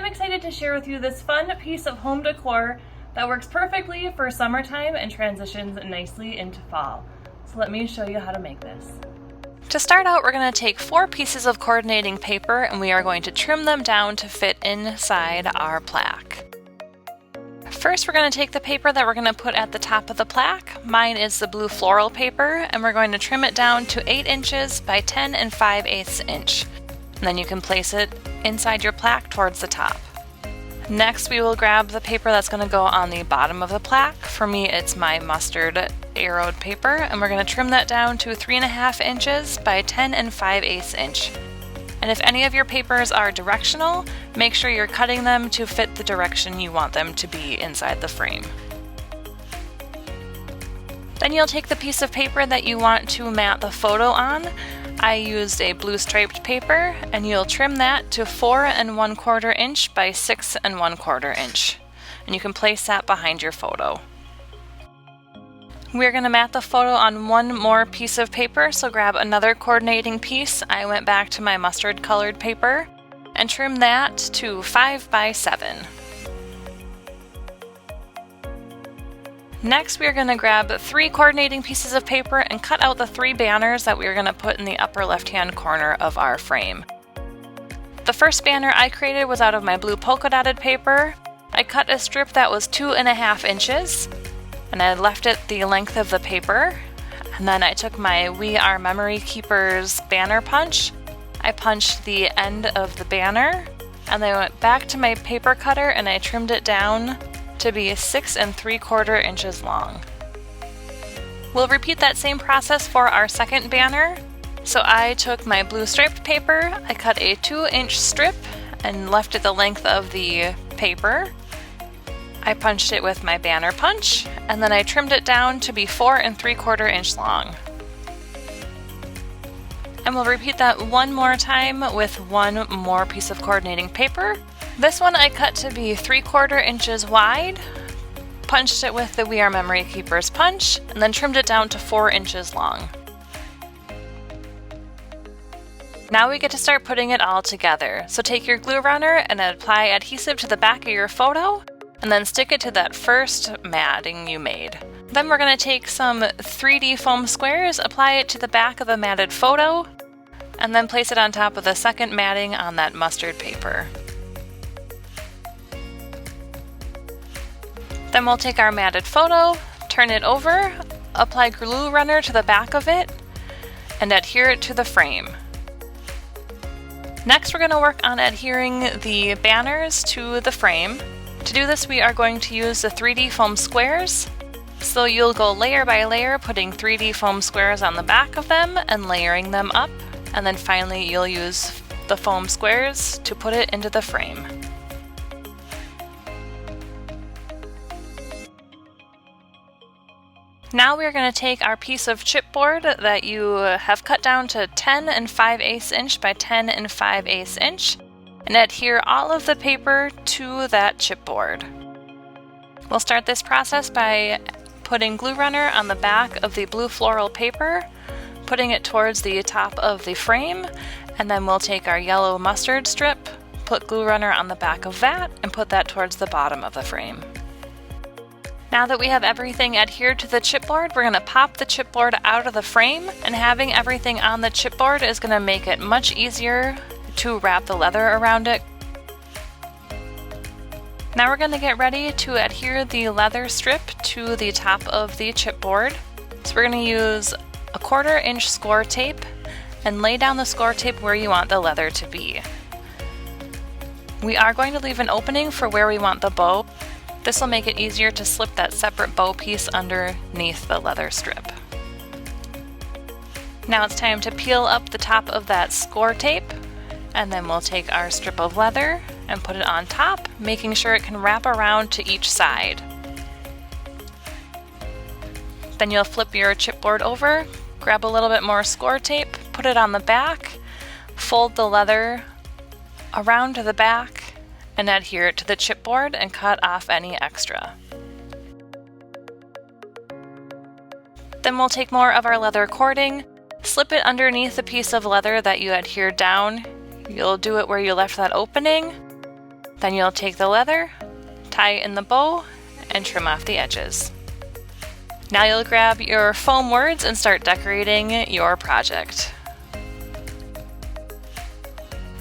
excited to share with you this fun piece of home decor that works perfectly for summertime and transitions nicely into fall. So let me show you how to make this. To start out, we're going to take 4 pieces of coordinating paper and we are going to trim them down to fit inside our plaque. First, we're going to take the paper that we're going to put at the top of the plaque. Mine is the blue floral paper, and we're going to trim it down to 8 inches by 10 5/8 inch. And then you can place it inside your plaque towards the top. Next, we will grab the paper that's going to go on the bottom of the plaque. For me, it's my mustard arrowed paper, and we're going to trim that down to 3.5 inches by 10 5/8 inch. And if any of your papers are directional, make sure you're cutting them to fit the direction you want them to be inside the frame. Then you'll take the piece of paper that you want to mat the photo on. I used a blue striped paper, and you'll trim that to 4 1/4 inch by 6 1/4 inch. And you can place that behind your photo. We're going to mat the photo on one more piece of paper, so grab another coordinating piece. I went back to my mustard colored paper and trim that to 5 by 7. Next, we're going to grab 3 coordinating pieces of paper and cut out the 3 banners that we're going to put in the upper left-hand corner of our frame. The first banner I created was out of my blue polka dotted paper. I cut a strip that was 2.5 inches. And I left it the length of the paper, and then I took my We Are Memory Keepers banner punch. I punched the end of the banner, and then I went back to my paper cutter and I trimmed it down to be 6 3/4 inches long. We'll repeat that same process for our second banner. So I took my blue striped paper, I cut a 2-inch strip and left it the length of the paper. I punched it with my banner punch, and then I trimmed it down to be 4 3/4 inch long. And we'll repeat that one more time with one more piece of coordinating paper. This one I cut to be 3/4 inches wide, punched it with the We Are Memory Keepers punch, and then trimmed it down to 4 inches long. Now we get to start putting it all together. So take your glue runner and apply adhesive to the back of your photo, and then stick it to that first matting you made. Then we're going to take some 3D foam squares, apply it to the back of the matted photo, and then place it on top of the second matting on that mustard paper. Then we'll take our matted photo, turn it over, apply glue runner to the back of it, and adhere it to the frame. Next, we're going to work on adhering the banners to the frame. To do this, we are going to use the 3D foam squares. So you'll go layer by layer, putting 3D foam squares on the back of them and layering them up. And then finally, you'll use the foam squares to put it into the frame. Now we're going to take our piece of chipboard that you have cut down to 10 5/8 inch by 10 5/8 inch. And adhere all of the paper to that chipboard. We'll start this process by putting glue runner on the back of the blue floral paper, putting it towards the top of the frame, and then we'll take our yellow mustard strip, put glue runner on the back of that, and put that towards the bottom of the frame. Now that we have everything adhered to the chipboard, we're going to pop the chipboard out of the frame, and having everything on the chipboard is going to make it much easier to wrap the leather around it. Now we're going to get ready to adhere the leather strip to the top of the chipboard. So we're going to use a 1/4 inch score tape and lay down the score tape where you want the leather to be. We are going to leave an opening for where we want the bow. This will make it easier to slip that separate bow piece underneath the leather strip. Now it's time to peel up the top of that score tape. And then we'll take our strip of leather and put it on top, making sure it can wrap around to each side. Then you'll flip your chipboard over, grab a little bit more score tape, put it on the back, fold the leather around to the back, and adhere it to the chipboard and cut off any extra. Then we'll take more of our leather cording, slip it underneath the piece of leather that you adhered down. You'll do it where you left that opening, Then you'll take the leather, tie it in the bow, and trim off the edges. Now you'll grab your foam words and start decorating your project.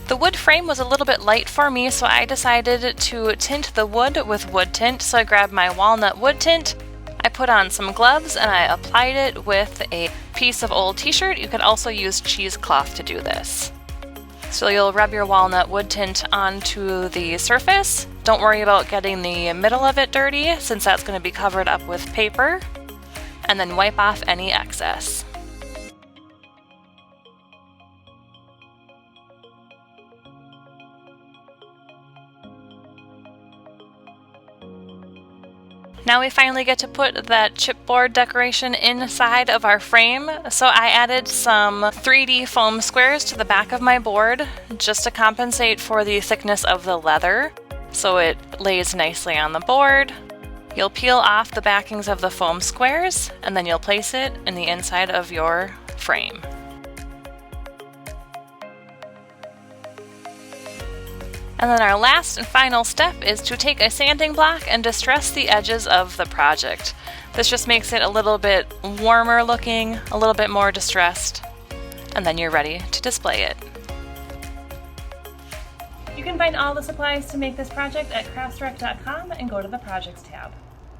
The wood frame was a little bit light for me, so I decided to tint the wood with wood tint. So I grabbed my walnut wood tint, I put on some gloves, and I applied it with a piece of old t-shirt. You could also use cheesecloth to do this. So you'll rub your walnut wood tint onto the surface. Don't worry about getting the middle of it dirty, since that's going to be covered up with paper. And then wipe off any excess. Now we finally get to put that chipboard decoration inside of our frame. So I added some 3D foam squares to the back of my board just to compensate for the thickness of the leather, so it lays nicely on the board. You'll peel off the backings of the foam squares, and then you'll place it in the inside of your frame. And then our last and final step is to take a sanding block and distress the edges of the project. This just makes it a little bit warmer looking, a little bit more distressed, and then you're ready to display it. You can find all the supplies to make this project at craftsdirect.com and go to the Projects tab.